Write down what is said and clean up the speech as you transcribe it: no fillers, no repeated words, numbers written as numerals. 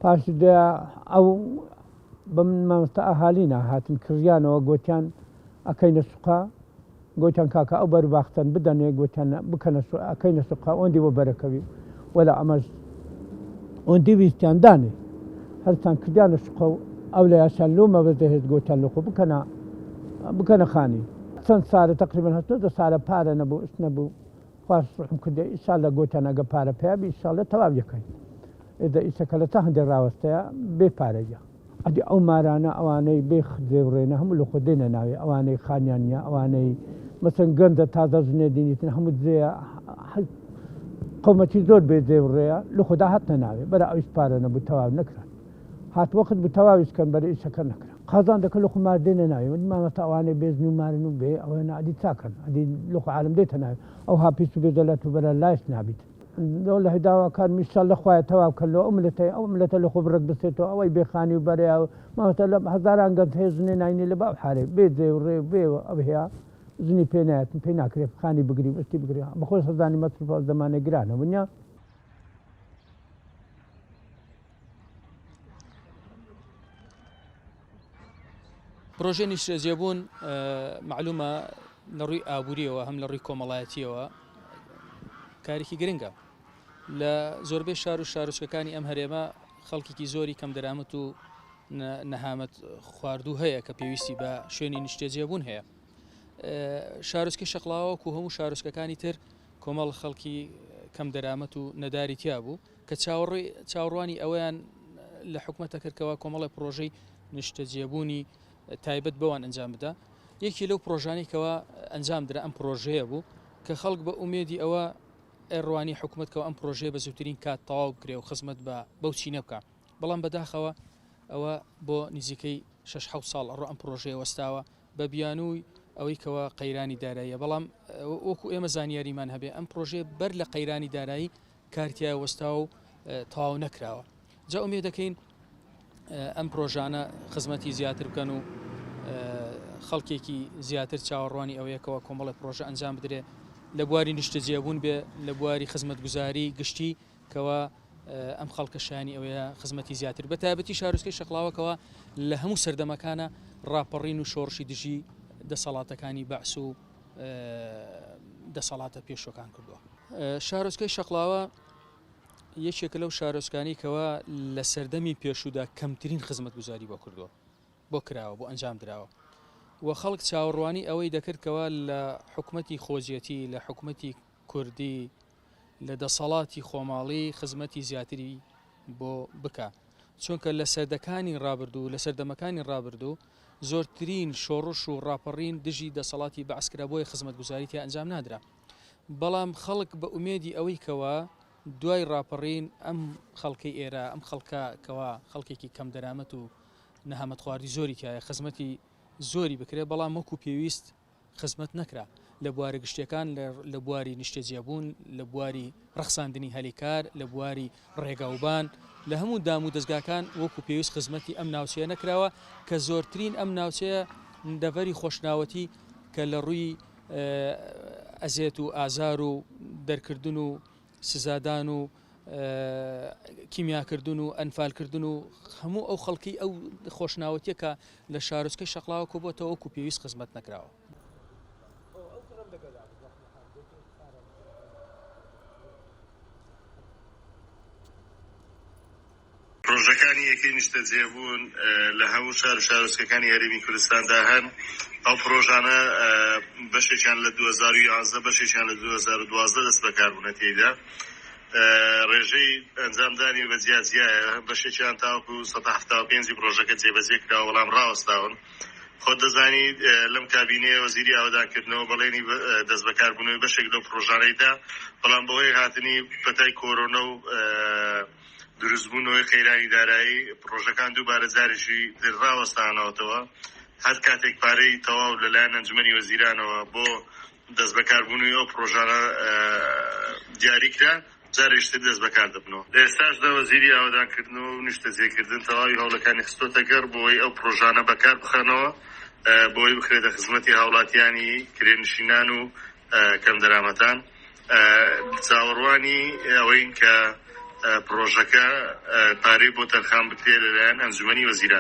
پاش ئەو بە مامۆستا ئاهالینا هاتن کڕیانەوە گوتیان ئەکەینە سوقا گوتیان کاکە ئەو بەرباختن بدەنێ گوتیان بکەنە ئەکەینە سوقا ئەوەندی بۆ بەرەکەوی وەلا ئەمەش ئەوەندی ویستیان دانێ هەرچان کردیانە سوقا و ئەو لە یاسان لۆمە بەدەهێت گوتیان لەخۆ بکەنە خانی چەند سارە تقریبا هەستە سارە پارە نەبوو ئست نەبوو خواست ڕحم کردێ ئیساڵە گوتیان ئەگە پارە پێیابی ئیساڵە تەواو یەکەین ئێدە ئیسەکە لە تا هەندێک ڕاوەستەیە بێ پارەیە ئەدی ئەو مارانە ئەوانەی بێ دێڕێنە هەموو لە خۆ دێنە ناوێ ئەوانەی خانیان نیە ئەوانەی مەسەن گەندە تازە ژنێ دینیتن هەموو جێە قەومەتی زۆر بێ دێڕێە لە خۆدا هاتنە ناوێ بەرە ئەویش پارە نەبوو تەواو نەکران هات وەخت بوو تەواویشکەن بەرە ئیسەکە نەکرا قازان دەکە لە خۆ مار دێنە ناوێ وەنی مامەستا ئەوانەی بێزن و مارن و بێ ئەوەنە ئەدی چاکەن ئەدی لە خۆ عالم دێتە ناوێ ئەو هاپیس و بێدەلەت و بەرە لایش نابیت لە هەداواکان میشال لەخوایە تەواو کردەوە ئەو ملەتە لە خۆ بڕک بستێتەوە ئەوەی بێخانی و بەریا و ماوەتە لە هەزاران گەند هەیە ژنێ ناینێ لە باو حارێ بێ جێ و ڕێ بێوە ئەو هەیە ژنی پێ نایەتن پێی ناکرێت خانی بگری ئەستی بگری بەخۆش هەزانی مەترف زەمانە گرانە ونیا پرۆژێ نیشتەجێبوون معلومە لە ڕووی ئابووریەوە هەم لە ڕووی کۆمەڵایەتیەوە کارێکی گرنگە لە زۆربەی شار و شارۆچکەکانی ئەم هەرێمە خەڵکێکی زۆری کەم دەرامەت و نەهامەت خواردوو هەیە کە پێویستی بە شوێنی نیشتەجێبوون هەیە شارۆچکەی شەقڵاوە و هەموو شارۆچکەکانی تر کۆمەڵ خەڵکی کەم دەرامەت و نەداری تیا بوو کە چاوەڕوانی ئەویان لە حکومەتە کردکەوە کۆمەڵی پرۆژەی نیشتەجێبوونی تایبەت بەوان ئەنجام بدە یەکی لەو پرۆژانێکەوە ئەنجام درا ئەم پرۆژەیە بوو کە خەڵک بە ئومێدی ئەوە ئێڕوانی حکومەتکەوە ئەم پرۆژەیە بە زووترین کات تەواو بکرێ و خزمەت بەو چینە بکە بەڵام بەداخەوە ئەوە بۆ نزیکەی 6 ساڵ ئەڕۆ ئەم پرۆژەیە وەستاوە بە بیانووی ئەوەی کەوە قەیرانی داراییە بەڵام وەکو ئێمە زانیاریمان هەبێ ئەم پرۆژێ بەر لە قەیرانی دارایی کارتیای وەستاوە و تەواو نەکراوە جا ئومێد دەکەین ئەم پرۆژانە خزمەتی زیاتر بکەن و خەڵکێکی زیاتر چاوەڕوانی ئەوەیەکەوە کۆمەڵی پرۆژە ئەنجام بدرێ لە بواری نیشتەجێبوون بێ لە بواری خزمەتگوزاری گشتی کەوە ئەم خەڵکەشانی ئەوەیە خزمەتی زیاتر بە تایبەتی شارۆچکەی شەقڵاوەکەوە لە هەموو سەردەمەکانە ڕاپەڕین و شۆڕشی دژی دەسەڵاتەکانی بەعس و دەسەڵاتە پێشۆکان کردووە شارۆچکەی شەقڵاوە یەکێکە لەو شارۆچکانی کەوە لە سەردەمی پێشوودا کەمترین خزمەتگوزاری بۆ کردووە بۆ کراوە بۆ ئەنجام درراوە و خەڵک چاوەڕوانی ئەوەی دەکردکەوە لە حکومەتی خۆزیەتی لە حکومەتی کوردی لە دەسەڵاتی خۆماڵی خزمەتی زیاتری بۆ بکە چونکە لە سەردەکانی ڕابردوو لە سەردەمەکانی ڕابردوو زۆرترین شۆڕش و ڕاپەڕین دژی دەسەڵاتی بەعسکرا بۆی خزمەتگوزاری تیا ئەنجام نادرا بەڵام خەڵک بە ئومێدی ئەوەی کەوە دوای ڕاپەڕین ئەم خەڵکەی ئێرە ئەم خەڵکە کەوە خەڵکێکی کەم دەرامەت و نەهامەت خواردی زۆری تایە خزمەتی زۆری بکرێ بەڵام وەکو پێویست خزمەت نەکرا لە بوارە گشتەکان لە بواری نیشتەجێبوون لە بواری ڕەخساندنی هەلیکار لە بواری ڕێگاوبان لە هەموو دام و دەستگاکان وەکو پێویست خزمەتی ئەم ناوچەیە نەکراوە کە زۆرترین ئەم ناوچەیە دەڤەری خۆشناوەتی کە لە ڕووی ئەزێت و ئازار و دەرکردن و سزادان و کیمیاکردن و ئەنفالکردن و هەموو ئەو خەڵکی ئەو خۆشناوەتیە کە لە شارۆچکەی شەقڵاوە کۆبووەتەوە وەکو پێویست خزمەت نەکراوە پرۆژەکانی یەکەی نیشتەجێبوون لە هەموو شار و شارۆچکەکانی هەرێمی کوردستاندا هەن ئەو پرۆژانە بەشێکیان لە 2011 بەشێکیان لە 2012 دەست بەکاربوونە تێیدا ڕێژەی ئەنجامدانی بە جیاجیایە بەشێکیان تاوەکو 175 پرۆژەکە جێبەجێ کراوە بەڵام ڕاوەستاون خۆت دەزانی لەم کابینەیە وەزیری ئاودانکردنەوە بەڵێنی دەست بەکاربوونەوەی بەشێک لەو پرۆژانەیدا بەڵام بەهۆی هاتنی پەتای کۆرۆنە و دروستبوونەوەی قەیرانی دارایی پرۆژەکان دووبارە جارێکی ڕاوەستانەوەتەوە هەر کاتێک پارەی تەواو لەلایەن ئەنجومەنی وەزیرانەوە بۆ دەست بەکاربوونەوەی ئەو پرۆژانە دیاریکرا جارێشتر دەست بەکار دەبنەوە لە ئێستاشدا وەزیری ئاودانکردنەوە و نیشتەجێکردن تەواوی هەوڵەکانی خستۆتە گەڕ بۆی ئەو پرۆژانە بەکار بخەنەوە بۆی بخرێتە خزمەتی هاوڵاتیانی کرێنشینان و کەم دەرامەتان چاوەڕوانی ئەوەین کە پرۆژەکە پارەی بۆ تەرخان بکرێت لەلایەن ئەنجومەنی وەزیران.